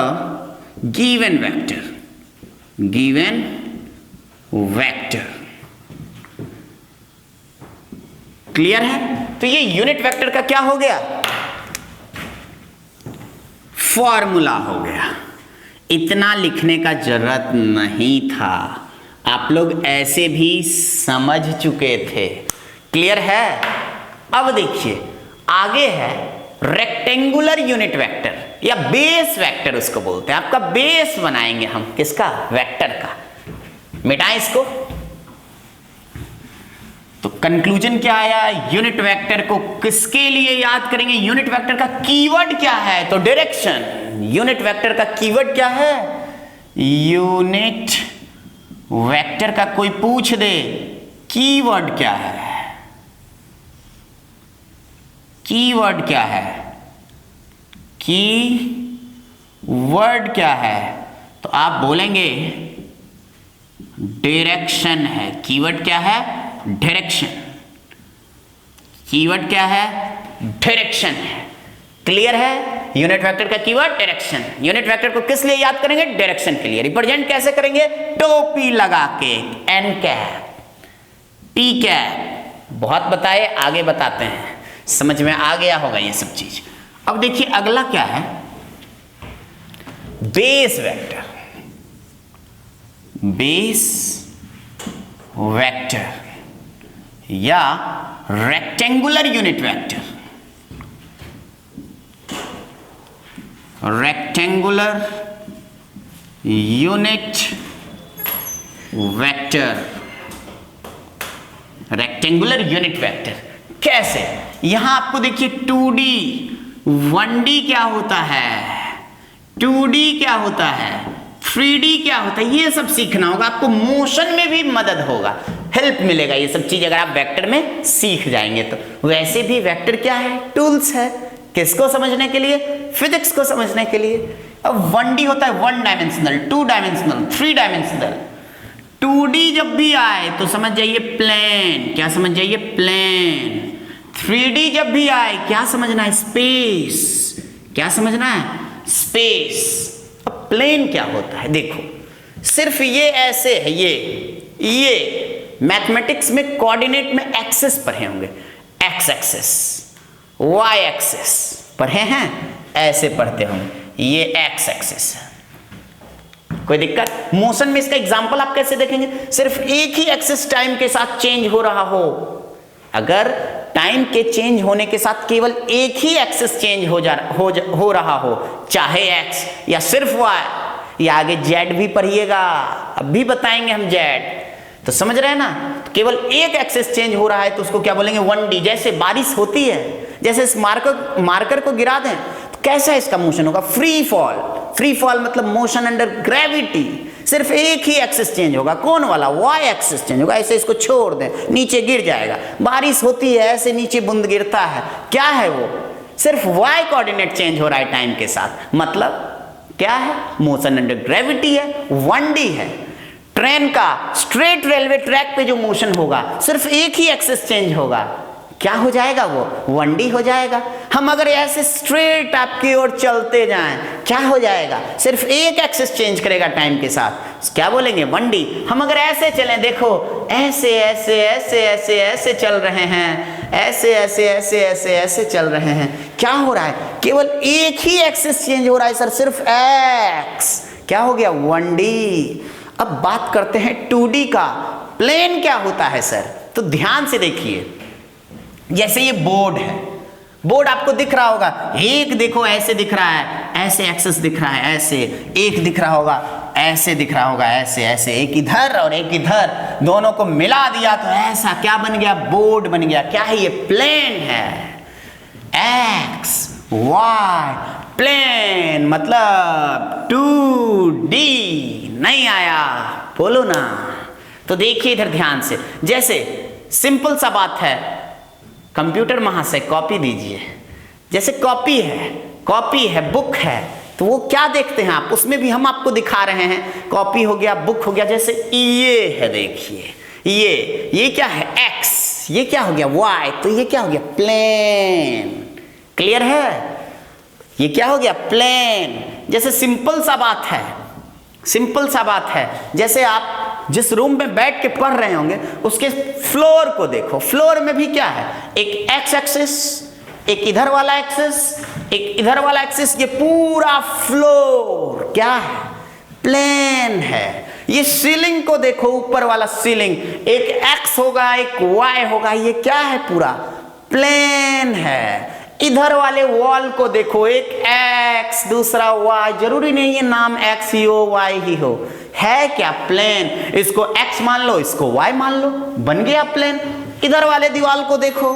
given vector. Clear है? तो ये यूनिट वेक्टर का क्या हो गया, फॉर्मूला हो गया। इतना लिखने का जरूरत नहीं था, आप लोग ऐसे भी समझ चुके थे। क्लियर है? अब देखिए आगे है रेक्टेंगुलर यूनिट वेक्टर या बेस वेक्टर उसको बोलते हैं। आपका बेस बनाएंगे हम, किसका, वेक्टर का। मिटाएं इसको। तो कंक्लूजन क्या आया, यूनिट वेक्टर को किसके लिए याद करेंगे, यूनिट वेक्टर का कीवर्ड क्या है, तो डायरेक्शन। यूनिट वेक्टर का कीवर्ड क्या है, यूनिट वेक्टर का कोई पूछ दे कीवर्ड क्या है, कीवर्ड क्या है, कीवर्ड क्या है, तो आप बोलेंगे डायरेक्शन है। कीवर्ड क्या है, डायरेक्शन। कीवर्ड क्या है, डायरेक्शन है। क्लियर है? यूनिट वेक्टर का कीवर्ड डायरेक्शन। यूनिट वेक्टर को किस लिए याद करेंगे, डायरेक्शन के लिए। रिप्रेजेंट कैसे करेंगे, टोपी लगा के, एन कैप, पी कैप। बहुत बताए, आगे बताते हैं, समझ में आ गया होगा ये सब चीज। अब देखिए अगला क्या है, बेस वेक्टर। बेस वेक्टर या rectangular unit vector. Rectangular unit vector, rectangular unit vector. कैसे? यहां आपको देखिए 2D, 1D क्या होता है, 2D क्या होता है, 3D क्या होता है, ये सब सीखना होगा आपको। मोशन में भी मदद होगा, हेल्प मिलेगा ये सब चीज अगर आप वेक्टर में सीख जाएंगे तो। वैसे भी वेक्टर क्या है, टूल्स है, किसको समझने के लिए, फिजिक्स को समझने के लिए। अब 1D होता है 1 डायमेंशनल, 2 डायमेंशनल, 3 डायमेंशनल। 2D जब भी आए तो समझ जाइए प्लेन, क्या समझ जाइए, प्लेन। 3D जब भी आए क्या समझना है, स्पेस, क्या समझना है, स्पेस। अब प्लेन क्या होता है, देखो सिर्फ ये ऐसे है, ये मैथमेटिक्स में कोऑर्डिनेट में एक्सेस पढ़े होंगे, एक्स एक्सेस, वाई एक्सेस पढ़े हैं, ऐसे पढ़ते होंगे, ये एक्स एक्सेस है। कोई दिक्कत? मोशन में इसका एग्जांपल आप कैसे देखेंगे, सिर्फ एक ही एक्सेस टाइम के साथ चेंज हो रहा हो। अगर टाइम के चेंज होने के साथ केवल एक ही एक्सेस चेंज हो रहा हो, चाहे एक्स या सिर्फ वाई, या आगे जेड भी पढ़िएगा, अब भी बताएंगे हम जेड, तो समझ रहे हैं ना। तो केवल एक एक्सेस चेंज हो रहा है तो उसको क्या बोलेंगे, 1D। जैसे बारिश होती है, जैसे इस मार्कर को गिरा दें तो कैसा इसका मोशन होगा, फ्री फॉल। फ्री फॉल मतलब मोशन अंडर ग्रेविटी, सिर्फ एक ही एक्सेस चेंज होगा, कौन वाला, वाई एक्सेस चेंज होगा। ऐसे इसको छोड़ दें, नीचे गिर जाएगा। बारिश होती है, ऐसे नीचे बूंद गिरता है, क्या है वो, सिर्फ वाई कोऑर्डिनेट चेंज हो रहा है टाइम के साथ, मतलब क्या है, मोशन अंडर ग्रेविटी है, 1D है। ट्रेन का स्ट्रेट रेलवे ट्रैक पे जो मोशन होगा, सिर्फ एक ही एक्सेस चेंज होगा, क्या हो जाएगा वो, 1D हो जाएगा। हम अगर ऐसे स्ट्रेट आपकी ओर चलते जाएं, क्या हो जाएगा, सिर्फ एक एक्सेस चेंज करेगा टाइम के साथ, क्या बोलेंगे, 1D। हम अगर ऐसे चलें, देखो ऐसे ऐसे ऐसे ऐसे ऐसे चल रहे हैं, ऐसे ऐसे ऐसे ऐसे ऐसे चल रहे हैं, क्या हो रहा है, केवल एक ही एक्सेस चेंज हो रहा है सर, सिर्फ एक्स, क्या हो गया, 1D। अब बात करते हैं 2D का, प्लेन क्या होता है सर, तो ध्यान से देखिए। जैसे ये बोर्ड है, बोर्ड आपको दिख रहा होगा, एक देखो ऐसे दिख रहा है, ऐसे एक्सेस दिख रहा है, ऐसे एक दिख रहा होगा, ऐसे दिख रहा होगा, ऐसे ऐसे, एक इधर और एक इधर, दोनों को मिला दिया तो ऐसा क्या बन गया, बोर्ड बन गया। क्या है ये, प्लेन है, एक्स वाई, प्लेन मतलब 2D। नहीं आया, बोलो ना। तो देखिए इधर ध्यान से, जैसे सिंपल सा बात है, कंप्यूटर महाशय कॉपी दीजिए। जैसे कॉपी है, बुक है, तो वो क्या देखते हैं आप, उसमें भी हम आपको दिखा रहे हैं, कॉपी हो गया, बुक हो गया। जैसे ये है, देखिए ये क्या है, एक्स, ये क्या हो गया, वाई, तो ये क्या हो गया, प्लेन। क्लियर है, ये क्या हो गया, प्लेन। जैसे सिंपल सा बात है, जैसे आप जिस रूम में बैठ के पढ़ रहे होंगे उसके फ्लोर को देखो, फ्लोर में भी क्या है, एक एक्स एक्सिस, एक इधर वाला एक्सिस, एक इधर वाला एक्सिस, ये पूरा फ्लोर क्या है, प्लेन है। ये सीलिंग को देखो, ऊपर वाला सीलिंग, एक एक्स होगा, एक वाई होगा, ये क्या है, पूरा प्लेन है। इधर वाले वॉल को देखो, एक एक्स दूसरा वाई, जरूरी नहीं है नाम एक्स ही हो वाई ही हो, है क्या, प्लेन। इसको एक्स मान लो, इसको वाई मान लो, बन गया प्लेन। इधर वाले दीवार को देखो,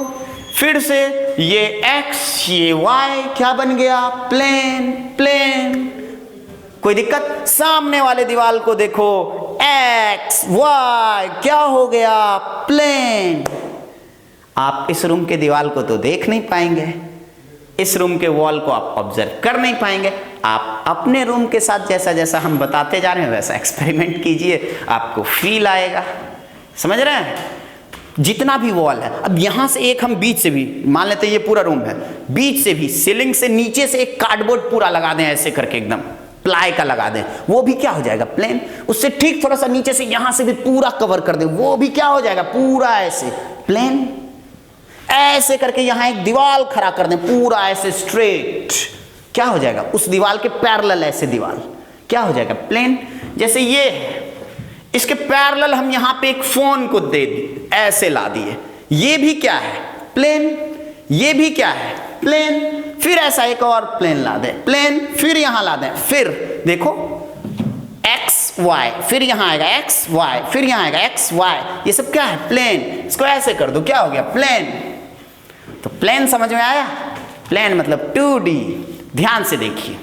फिर से ये एक्स ये वाई, क्या बन गया, प्लेन। कोई दिक्कत? सामने वाले दीवार को देखो, एक्स वाई, क्या हो गया, प्लेन। आप इस रूम के दीवार को तो देख नहीं पाएंगे, इस रूम के वॉल को आप ऑब्जर्व कर नहीं पाएंगे। आप अपने रूम के साथ जैसा जैसा हम बताते जा रहे हैं वैसा एक्सपेरिमेंट कीजिए, आपको फील आएगा। समझ रहे हैं? जितना भी वॉल है, अब यहां से एक हम बीच से भी मान लेते हैं, ये पूरा रूम है, बीच से भी सीलिंग से नीचे से एक कार्डबोर्ड पूरा लगा दें, ऐसे करके एकदम प्लाई का लगा दें, वो भी क्या हो जाएगा, प्लेन। उससे ठीक थोड़ा सा नीचे से यहां से भी पूरा कवर कर दें, वो भी क्या हो जाएगा, पूरा ऐसे प्लेन। ऐसे करके यहां एक दीवार खड़ा कर दें, पूरा ऐसे स्ट्रेट, क्या हो जाएगा, उस दीवार के पैरेलल ऐसे दीवार, क्या हो जाएगा, प्लेन। जैसे ये है, इसके पैरेलल हम यहां पे एक फोन को दे दिए, ऐसे ला दिए, ये भी क्या है, प्लेन। ये भी क्या है, प्लेन। फिर ऐसा एक और प्लेन ला दें, प्लेन, फिर यहां ला दें, फिर देखो एक्स वाई, फिर यहाँ आएगा एक्स वाई, फिर यहाँ आएगा एक्स वाई, ये सब क्या है? प्लेन। इसको ऐसे कर दो, क्या हो गया? प्लेन। तो प्लेन समझ में आया? प्लेन मतलब 2D। ध्यान से देखिए,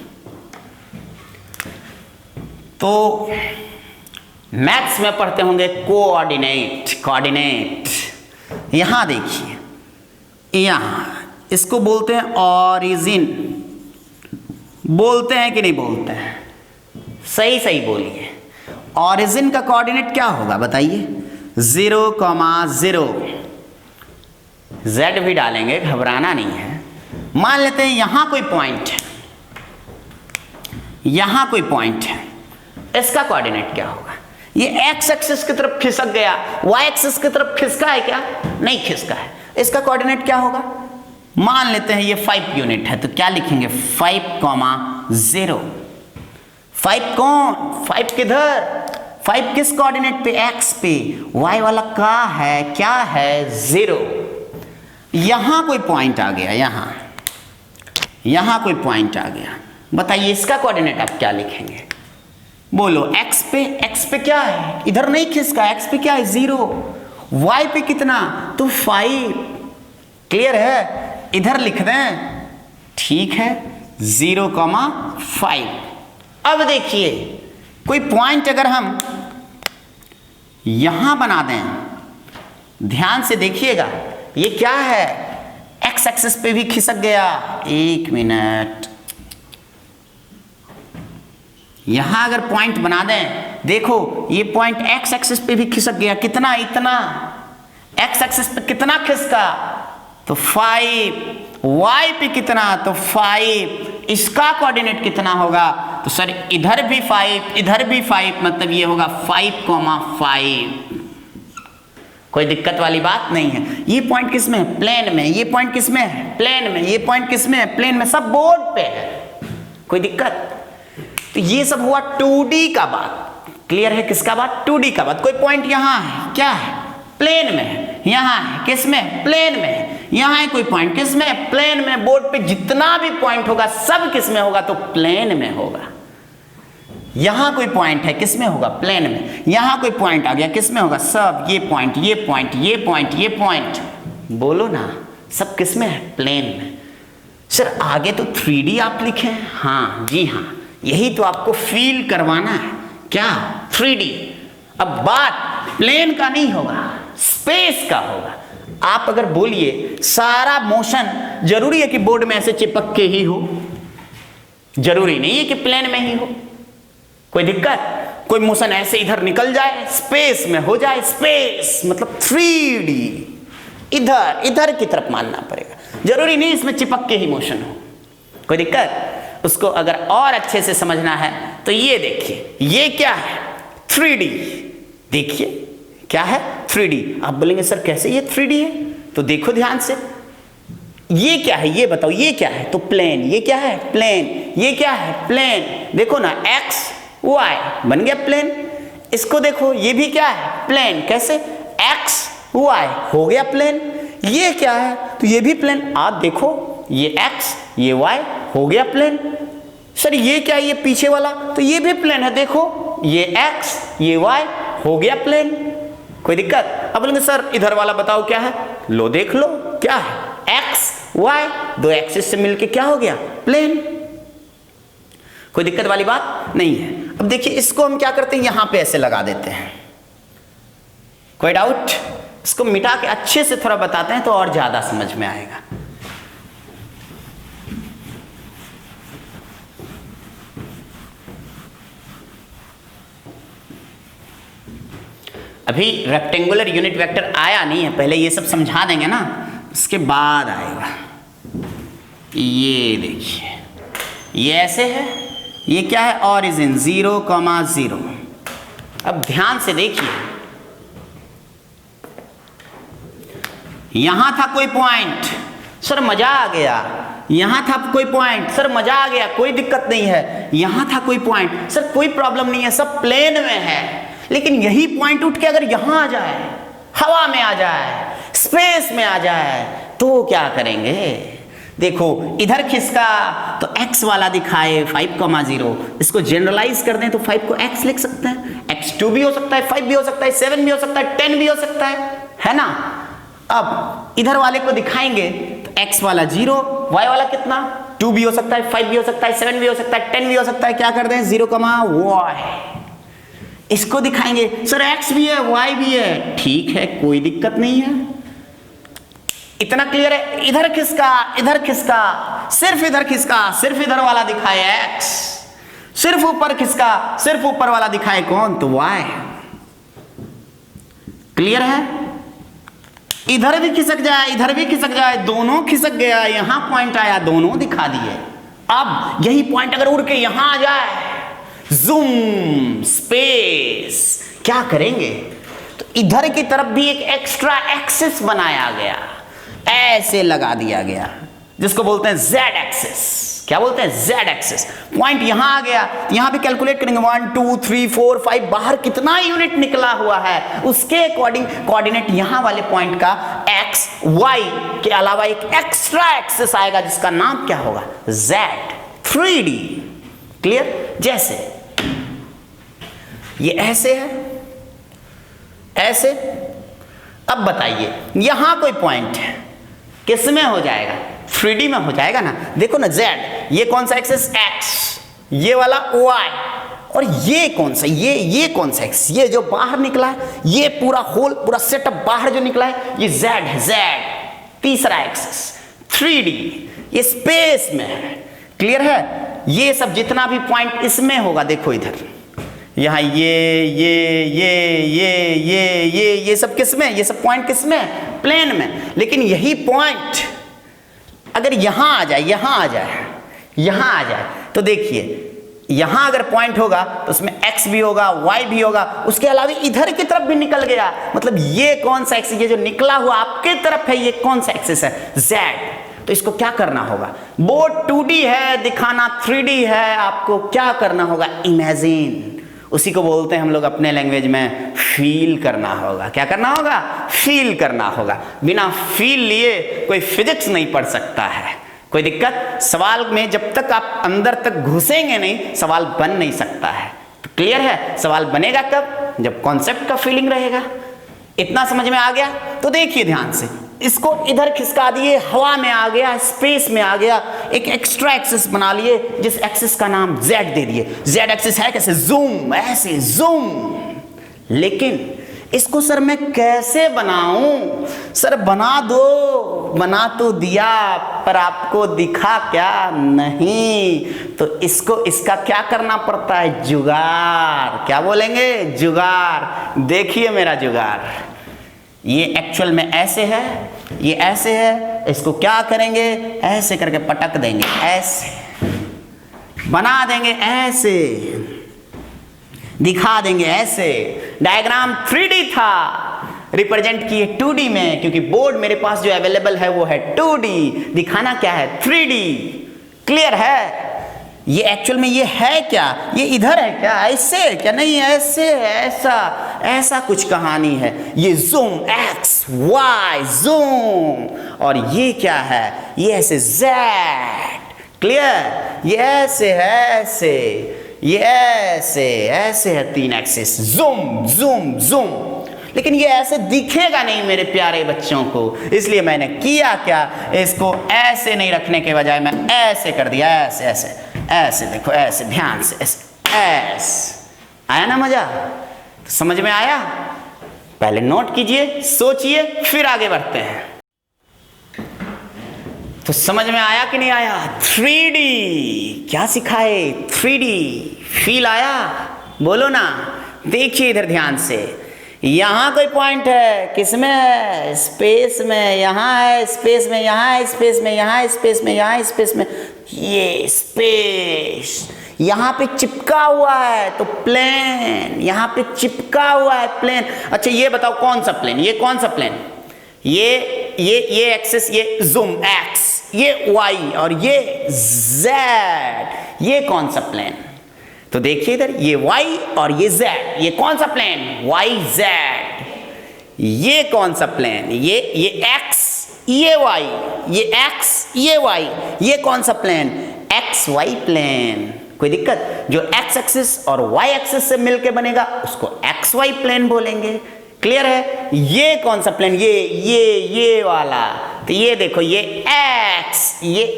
तो मैथ्स में पढ़ते होंगे कोऑर्डिनेट, कोऑर्डिनेट। यहां देखिए, यहां इसको बोलते हैं ऑरिजिन। बोलते हैं कि नहीं बोलते हैं? सही सही बोलिए। ऑरिजिन का कोऑर्डिनेट क्या होगा बताइए? 0,0। Z भी डालेंगे, घबराना नहीं है। मान लेते हैं यहां कोई पॉइंट है, यहां कोई पॉइंट है, इसका कोऑर्डिनेट क्या होगा? ये एक्स एक्सिस की तरफ खिसक गया, वाई एक्सिस की तरफ खिसका है क्या? नहीं खिसका है। इसका कोऑर्डिनेट क्या होगा? मान लेते हैं ये 5 यूनिट है, तो क्या लिखेंगे? 5,0। 5 कौन? 5 किधर? 5 किस कोऑर्डिनेट पे? एक्स पे। वाई वाला का है, क्या है? 0। यहां कोई पॉइंट आ गया, यहां कोई पॉइंट आ गया, बताइए इसका कोऑर्डिनेट आप क्या लिखेंगे? बोलो। एक्स पे क्या है? इधर नहीं खिसका, एक्स पे क्या है? 0। वाई पे कितना? तो 5। क्लियर है? इधर लिख दें, ठीक है, 0,5। अब देखिए, कोई पॉइंट अगर हम यहां बना दें, ध्यान से देखिएगा, ये क्या है? एक्स एक्सिस पे भी खिसक गया। एक मिनट, यहां अगर पॉइंट बना दें, देखो ये पॉइंट एक्स एक्सिस पे भी खिसक गया। कितना? इतना। एक्स एक्सिस पे कितना खिसका? तो 5। वाई पे कितना? तो 5। इसका कोऑर्डिनेट कितना होगा? तो सर इधर भी 5, इधर भी 5, मतलब ये होगा 5,5। कोई दिक्कत वाली बात नहीं है। ये पॉइंट किस में है? प्लेन में। ये पॉइंट किस में है? प्लेन में। ये पॉइंट किस में है? प्लेन में। सब बोर्ड पे है, कोई दिक्कत? तो ये सब हुआ 2D का बात। क्लियर है? किसका बात? 2D का बात। कोई पॉइंट यहां है, क्या है? प्लेन में है। यहां है, किस में? प्लेन में है। यहां है कोई पॉइंट, किस में? प्लेन में। बोर्ड पे जितना भी पॉइंट होगा सब किस में होगा? तो प्लेन में होगा। यहां कोई पॉइंट है, किस में होगा? प्लेन में। यहां कोई पॉइंट आ गया, किस में होगा? सब ये पॉइंट, ये पॉइंट, ये पॉइंट, ये पॉइंट, बोलो ना, सब किस में है? प्लेन में। सर आगे तो 3D आप लिखे? हाँ जी हाँ, यही तो आपको फील करवाना है। क्या? 3D। अब बात प्लेन का नहीं होगा, स्पेस का होगा। आप अगर बोलिए सारा मोशन जरूरी है कि बोर्ड में ऐसे चिपक के ही हो? जरूरी नहीं है कि प्लेन में ही हो। कोई दिक्कत? कोई मोशन ऐसे इधर निकल जाए, स्पेस में हो जाए। स्पेस मतलब 3D, इधर इधर की तरफ मानना पड़ेगा। जरूरी नहीं इसमें चिपक के ही मोशन हो। कोई दिक्कत? उसको अगर और अच्छे से समझना है तो ये देखिए, ये क्या है? 3D। देखिए क्या है? 3D। आप बोलेंगे सर कैसे ये 3D है? तो देखो ध्यान से, ये क्या है? ये बताओ, ये क्या है? तो प्लेन। ये क्या है? प्लेन। ये क्या है? प्लेन। देखो ना, एक्स वाई बन गया प्लेन। इसको देखो, ये भी क्या है? प्लेन। कैसे? एक्स वाई हो गया प्लेन। ये क्या है? तो ये भी प्लेन। आप देखो, ये एक्स ये वाई हो गया प्लेन। सर ये क्या है? ये पीछे वाला, तो ये भी प्लेन है। देखो, ये एक्स ये वाई हो गया प्लेन। कोई दिक्कत? अब बोलेंगे सर इधर वाला बताओ क्या है? लो देख लो, क्या है? एक्स वाई, दो एक्सिस से मिलके क्या हो गया? प्लेन। कोई दिक्कत वाली बात नहीं है। अब देखिए, इसको हम क्या करते हैं? यहां पे ऐसे लगा देते हैं। कोई डाउट? इसको मिटा के अच्छे से थोड़ा बताते हैं तो और ज्यादा समझ में आएगा। अभी रेक्टेंगुलर यूनिट वेक्टर आया नहीं है, पहले ये सब समझा देंगे ना, उसके बाद आएगा। ये देखिए, ये ऐसे है, ये क्या है? ऑरिजिन 0,0। अब ध्यान से देखिए, यहां था कोई पॉइंट, सर मजा आ गया। यहां था कोई पॉइंट, सर मजा आ गया, कोई दिक्कत नहीं है। यहां था कोई पॉइंट, सर कोई प्रॉब्लम नहीं है, सब प्लेन में है। लेकिन यही पॉइंट उठ के अगर यहां आ जाए, हवा में आ जाए, स्पेस में आ जाए, तो क्या करेंगे? देखो इधर खिसका तो x वाला दिखाए 5,0, इसको जनरलाइज कर दें तो 5 को x लिख सकते हैं, x2 भी हो सकता है, 5 भी हो सकता है, 7 भी हो सकता है, 10 भी हो सकता है ना। अब इधर वाले को दिखाएंगे तो x वाला 0, y वाला कितना 2 भी हो सकता है, 5 भी हो सकता है, 7 भी हो सकता है, 10 भी हो सकता है, क्या कर दें 0, y। इसको दिखाएंगे सर x भी है y भी है, ठीक है कोई दिक्कत नहीं है, इतना क्लियर है। इधर खिसका, इधर खिसका, सिर्फ इधर खिसका, सिर्फ इधर वाला दिखाए x, सिर्फ ऊपर खिसका, सिर्फ ऊपर वाला दिखाए कौन तो y। क्लियर है। इधर भी खिसक जाए, इधर भी खिसक जाए, दोनों खिसक गया, यहां पॉइंट आया, दोनों दिखा दिए। अब यही पॉइंट अगर उड़ के यहां आ जाए, जूम स्पेस, क्या करेंगे तो इधर की तरफ भी एक एक्स्ट्रा एक्सिस बनाया गया, ऐसे लगा दिया गया, जिसको बोलते हैं z एक्सिस। क्या बोलते हैं z एक्सिस। पॉइंट यहां आ गया तो यहां पे कैलकुलेट करेंगे 1 2 3 4 5, बाहर कितना यूनिट निकला हुआ है उसके अकॉर्डिंग कोऑर्डिनेट यहां वाले पॉइंट का x y के अलावा एक एक्स्ट्रा एक्सिस आएगा जिसका नाम क्या होगा z 3D। क्लियर। जैसे ये ऐसे है, ऐसे। अब बताइए यहां कोई पॉइंट है, किस में हो जाएगा 3D में हो जाएगा ना। देखो ना z, ये कौन सा एक्सिस x, ये वाला y, और ये कौन सा, ये कौन सा x, ये जो बाहर निकला है, ये पूरा होल पूरा सेटअप बाहर जो निकला है ये z है, z तीसरा एक्सिस 3D, ये स्पेस में है। क्लियर है। ये सब जितना भी पॉइंट इसमें होगा, देखो इधर यहाँ ये सब किस में, ये सब पॉइंट किस में प्लेन में। लेकिन यही पॉइंट अगर यहां आ जाए, यहां आ जाए, यहां आ जाए तो देखिए यहां अगर पॉइंट होगा तो उसमें x भी होगा y भी होगा, उसके अलावा इधर की तरफ भी निकल गया, मतलब ये कौन सा एक्सिस, ये जो निकला हुआ आपके तरफ है ये कौन सा एक्सिस है z। तो इसको क्या करना होगा, बोर्ड 2D है, दिखाना 3D है, आपको क्या करना होगा इमेजिन, उसी को बोलते हैं हम लोग अपने लैंग्वेज में फील करना होगा। क्या करना होगा, फील करना होगा। बिना फील लिए कोई फिजिक्स नहीं पढ़ सकता है। कोई दिक्कत, सवाल में जब तक आप अंदर तक घुसेंगे नहीं सवाल बन नहीं सकता है। तो क्लियर है, सवाल बनेगा कब, जब कॉन्सेप्ट का फीलिंग रहेगा। इतना समझ में आ गया। तो देखिए ध्यान से, इसको इधर खिसका दिए, हवा में आ गया, स्पेस में आ गया, एक एक्स्ट्रा एक्सिस बना लिए जिस एक्सिस का नाम z दे दिए। z एक्सिस है कैसे, जूम, ऐसे जूम। लेकिन इसको सर मैं कैसे बनाऊं, सर बना दो, बना तो दिया पर आपको दिखा क्या नहीं, तो इसको इसका क्या करना पड़ता है, जुगाड़। क्या बोलेंगे, जुगाड़। देखिए मेरा जुगाड़, ये एक्चुअल में ऐसे है, ये ऐसे है, इसको क्या करेंगे ऐसे करके पटक देंगे, ऐसे बना देंगे, ऐसे दिखा देंगे, ऐसे। डायग्राम 3D था, रिप्रेजेंट किए 2D में, क्योंकि बोर्ड मेरे पास जो अवेलेबल है वो है 2D, दिखाना क्या है 3D। क्लियर है। ये एक्चुअल में ये है क्या, ये इधर है क्या, ऐसे है क्या, नहीं ऐसे है, ऐसा ऐसा कुछ कहानी है। ये जूम x y जूम, और ये क्या है, ये ऐसे z। क्लियर। ये ऐसे है, ऐसे, ये ऐसे ऐसे है, 3 एक्सिस, जूम जूम जूम। लेकिन ये ऐसे दिखेगा नहीं मेरे प्यारे बच्चों को, इसलिए मैंने किया क्या, इसको ऐसे नहीं रखने के बजाय मैं ऐसे कर दिया, ऐसे ऐसे ऐसे। देखो ऐसे, ध्यान से, ऐसे। आया ना मजा, तो समझ में आया। पहले नोट कीजिए, सोचिए, फिर आगे बढ़ते हैं। तो समझ में आया कि नहीं आया। 3D क्या सिखाए, 3D फील आया, बोलो ना। देखिए इधर ध्यान से, यहां कोई पॉइंट है, किसमें है, स्पेस में, यहां है स्पेस में, यहां है स्पेस में, यहां है स्पेस में, यहां है स्पेस में, ये स्पेस यहां पे चिपका हुआ है तो प्लेन, यहां पे चिपका हुआ है प्लेन। अच्छा ये बताओ कौन सा प्लेन, ये कौन सा प्लेन, ये एक्सिस, ये जूम x, ये y और ये z, ये कौन सा प्लेन। तो देखिए इधर, ये y और ये z, ये कौन सा प्लेन, y z। ये कौन सा प्लेन, ये x ये y, ये x, ये y, ये कौन सा प्लेन? X Y plane. कोई दिक्कत? जो x एक्सिस और y एक्सिस से मिलके बनेगा उसको एक्स वाई प्लेन बोलेंगे। क्लियर है? ये कौन सा प्लेन? ये वाला। तो ये देखो, ये x, ये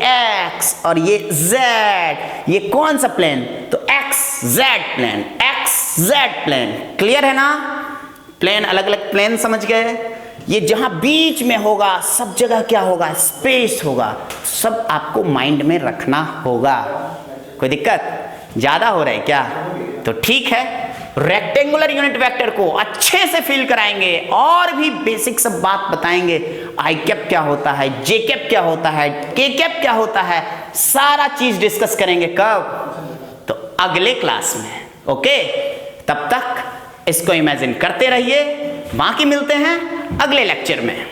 x और ये z, ये कौन सा प्लेन? तो x z plane, x z plane. Clear है ना? प्लेन, अलग अलग प्लेन समझ गए? ये जहां बीच में होगा सब जगह क्या होगा? स्पेस होगा। सब आपको माइंड में रखना होगा। कोई दिक्कत? ज्यादा हो रहा है क्या? तो ठीक है, रेक्टेंगुलर यूनिट वेक्टर को अच्छे से फील कराएंगे और भी बेसिक सब बात बताएंगे। आई कैप क्या होता है, जे कैप क्या होता है, के कैप क्या होता है, सारा चीज डिस्कस करेंगे। कब? तो अगले क्लास में। ओके, तब तक इसको इमेजिन करते रहिए। बाकी मिलते हैं अगले लेक्चर में।